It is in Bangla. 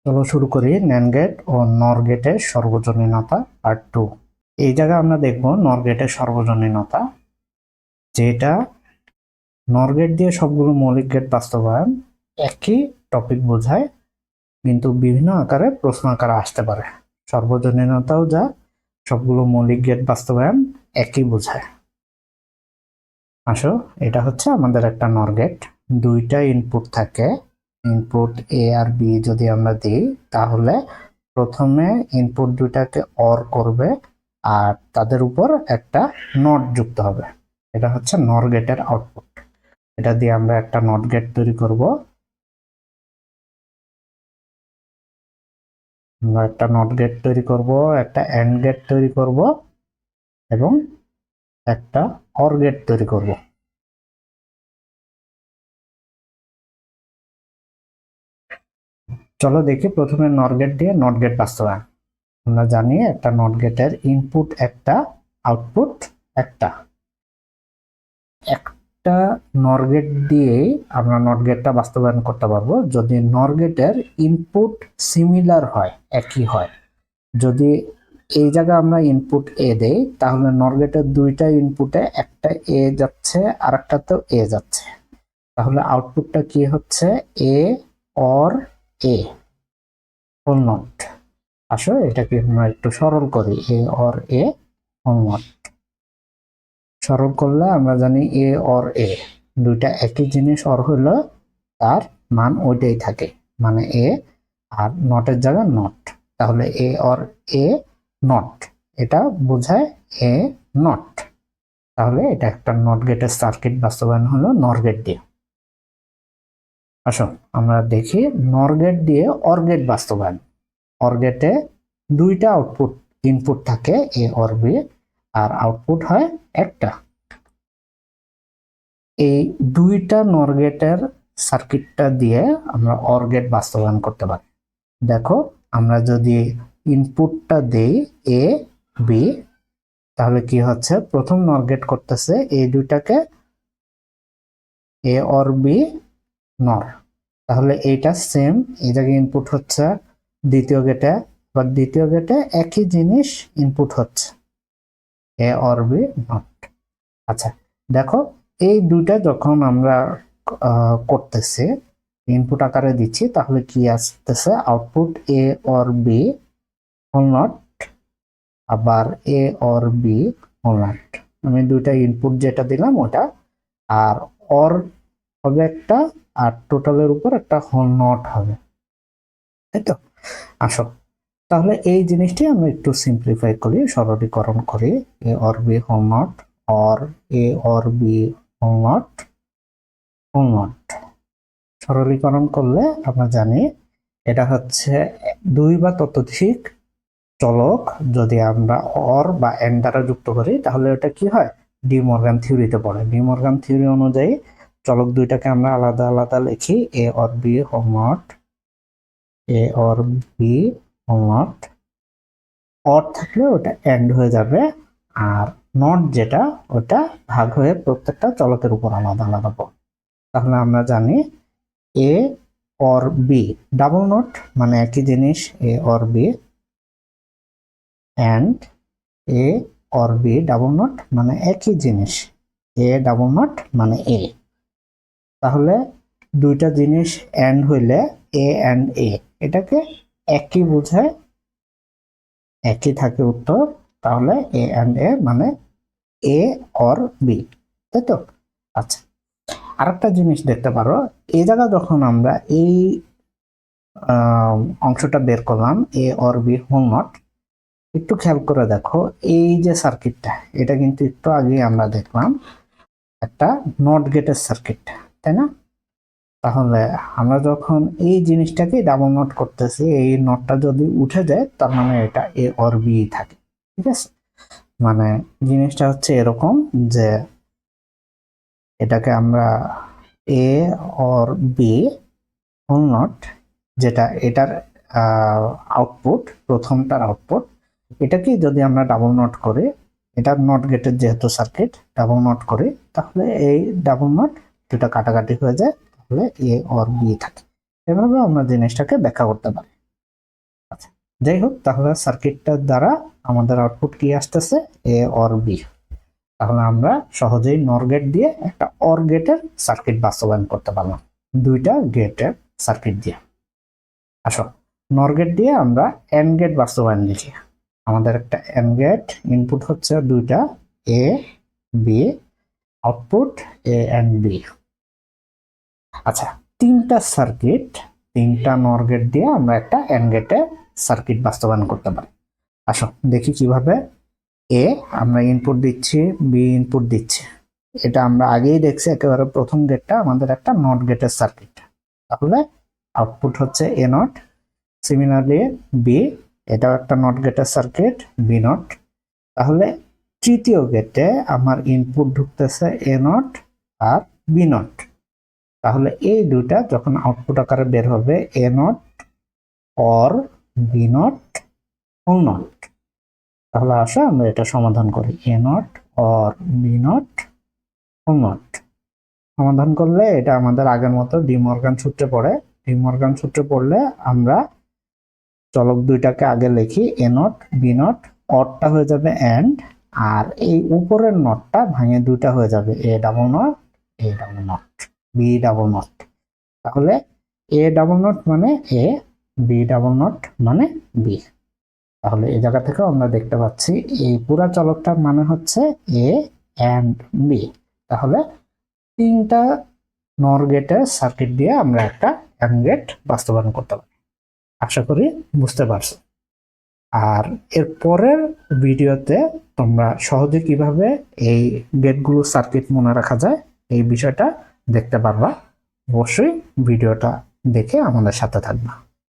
চলো শুরু করি ন্যান্ড গেট ও নর গেটের সর্বজনীনতা পার্ট 2। এই জায়গায় আমরা দেখব নর গেটের সর্বজনীনতা, যেটা নর গেট দিয়ে সবগুলো মৌলিক গেট বাস্তবায়ন একই টপিক বোঝায়, কিন্তু বিভিন্ন আকারে প্রশ্ন আকারে আসতে পারে। সর্বজনীনতাও যা সবগুলো মৌলিক গেট বাস্তবায়ন একই বোঝায়। আসো, এটা হচ্ছে আমাদের একটা নর গেট, দুইটা ইনপুট থাকে। ইনপুট এ আর বি যদি আমরা দিই, তাহলে প্রথমে ইনপুট দুইটাকে অর করবে আর তাদের উপর একটা নট যুক্ত হবে। এটা হচ্ছে নর গেটের আউটপুট। এটা দিয়ে আমরা একটা নট গেট তৈরি করব। আমরা একটা নট গেট তৈরি করব, একটা এন্ড গেট তৈরি করব এবং একটা অর গেট তৈরি করব। চলো দেখি প্রথমে নর গেট দিয়ে নট গেট বাস্তবায়ন। আমরা জানি একটা নট গেটের ইনপুট একটা, আউটপুট একটা। একটা নর গেট দিয়েই আমরা নট গেটটা বাস্তবায়ন করতে পারবো যদি নর গেটের ইনপুট সিমিলার হয়, একই হয়। যদি এই জায়গায় আমরা ইনপুট এ দেই, তাহলে নর গেটের দুইটা ইনপুটে একটা এ যাচ্ছে আর একটাতেও এ যাচ্ছে, তাহলে আউটপুটটা কি হচ্ছে? A or a, whole not. আসলে এটাকে আমরা একটু সরল করি, A or a whole not. সরল করলে আমরা জানি এ অর এ দুইটা একই জিনিস, অর হইলে তার মান ওইটাই থাকে, মানে এ, আর নটের জায়গায় নট। তাহলে এ অর এ নট, এটা বোঝায় এ নট। তাহলে এটা একটা নট গেটের সার্কিট বাস্তবায়ন হলো নর গেট দিয়ে। আসো আমরা দেখি নর গেট দিয়ে অর গেট বাস্তবায়ন। অর গেটে দুইটা আউটপুট, ইনপুট থাকে এ অর বি, আর আউটপুট হয় একটা। এই দুইটা নর গেটের সার্কিটটা দিয়ে আমরা অর গেট বাস্তবায়ন করতে পারি। দেখো, আমরা যদি ইনপুটটা দেই এ বি, তাহলে কি হচ্ছে? প্রথম নর গেট করতেছে এই দুইটাকে এ অর বি নর, তাহলে এইটা সেম, এই জায়গায় ইনপুট হচ্ছে দ্বিতীয় গেটে, বা দ্বিতীয় গেটে একই জিনিস ইনপুট হচ্ছে এ অর বি নট। আচ্ছা দেখো, এই দুইটা যখন আমরা করতেছি, ইনপুট আকারে দিচ্ছি, তাহলে কি আসতেছে? Output A or B whole not, আবার A or B whole not. আমি দুইটা ইনপুট যেটা দিলাম ওটা, আর অর হবে একটা, আর টোটালের উপর একটা হোল নট হবে, তাই তো? আসো তাহলে এই জিনিসটি আমরা একটু সিম্পলিফাই করি, সরলীকরণ করি। A or B whole not, or A or B whole not, whole not. সরলীকরণ করলে আমরা জানি এটা হচ্ছে দুই বা ততোধিক চলক যদি আমরা অর বা এন্ড দ্বারা যুক্ত করি, তাহলে ওটা কি হয়? ডি মর্গান থিওরিতে পড়ে। ডি মর্গান থিওরি অনুযায়ী চলক দুইটাকে আমরা আলাদা আলাদা লিখি, A or B whole not, A or B whole not. Or থাকলে ওটা এন্ড হয়ে যাবে, আর নট যেটা, ওটা ভাগ হয়ে প্রত্যেকটা চলকের উপর আলাদা আলাদা পড়ে। তাহলে আমরা জানি A or B double not মানে একই জিনিস, A or B, and A or B double not মানে একই জিনিস, এ ডাবল নট মানে এ। তাহলে দুইটা জিনিস এন্ড হইলে এ অ্যান্ড এ, এটাকে একই বোঝায়, একই থাকে উত্তর। তাহলে এ অ্যান্ড এ মানে এ অর বি, তাই তো? আচ্ছা, আরেকটা জিনিস দেখতে পারো, এই জায়গা যখন আমরা এই অংশটা বের করলাম এ অর বি হোল নট, একটু খেয়াল করে দেখো, এই যে সার্কিটটা, এটা কিন্তু একটু আগে আমরা দেখলাম একটা নট গেটের সার্কিট, তাই না? তাহলে আমরা যখন এই জিনিসটাকে ডাবল নট করতেছি, এই নটটা যদি উঠে যায়, তার মানে এটা এ অর বি থাকে, ঠিক আছে? মানে জিনিসটা হচ্ছে এরকম যে এটাকে আমরা এ অর বি হোল নট, যেটা এটার আউটপুট, প্রথমটার আউটপুট, এটাকে যদি আমরা ডাবল নট করি, এটা নট গেটের যেহেতু সার্কিট, ডাবল নট করি, তাহলে এই ডাবল নট দুটা কাটাকাটি হয়ে যায়, তাহলে এ অর বি থাকে। এভাবে আমরা জিনিসটাকে ব্যাখ্যা করতে পারি। যাই হোক, তাহলে সার্কিটটার দ্বারা আমাদের আউটপুট কি আসতেছে, এ অর বি। তাহলে আমরা সহজেই নর গেট দিয়ে একটা অর গেটের সার্কিট বাস্তবায়ন করতে পারলাম, দুইটা গেটের সার্কিট দিয়ে। আসো, নর গেট দিয়ে আমরা এন্ড গেট বাস্তবায়ন লিখি। আমাদের একটা এন্ড গেট, ইনপুট হচ্ছে দুইটা A B, output A and B. আচ্ছা, তিনটা সার্কিট, তিনটা নর গেট দিয়ে আমরা একটা এন্ড গেটের সার্কিট বাস্তবায়ন করতে পারি। আসো দেখি কিভাবে। এ আমরা ইনপুট দিচ্ছি, বি ইনপুট দিচ্ছি। এটা আমরা আগেই দেখছি, একেবারে প্রথম গেটটা আমাদের একটা নট গেটের সার্কিট। তাহলে আউটপুট হচ্ছে এ নট। সিমিলারলি বি, এটাও একটা নট গেটের সার্কিট, বি নট। তাহলে তৃতীয় গেটে আমার ইনপুট ঢুকতেছে এ নট আর বি নট। তাহলে এই দুইটা যখন আউটপুট আকারে বের হবে, A not or B not whole not. তাহলে আসো আমরা এটা সমাধান করি, A not or B not whole not. সমাধান করলে এটা আমাদের আগের মতো ডি মর্গান সূত্রে পড়ে। ডি মর্গান সূত্রে পড়লে আমরা চলক দুইটাকে আগে লিখি, এ নট বি নট, অরটা হয়ে যাবে এন্ড, আর এই উপরের নটটা ভাঙে দুইটা হয়ে যাবে A double not, A double not, B double not. তাহলে এ ডাবল নট মানে এ, বি ডাবল নট মানে বি। তাহলে এই জায়গা থেকে আমরা দেখতে পাচ্ছি এই পুরা চলকটার মানে হচ্ছে এ এন্ড বি। তাহলে তিনটা নর গেটের সার্কিট দিয়ে আমরা একটা এন্ড গেট বাস্তবায়ন করতে পারি। আশা করি বুঝতে পারছো। আর এর পরের ভিডিওতে তোমরা সহজে কিভাবে এই গেটগুলো সার্কিট মনে রাখা যায় এই বিষয়টা দেখতে পারবা। অবশ্যই ভিডিওটা দেখে আমাদের সাথে থাকবা।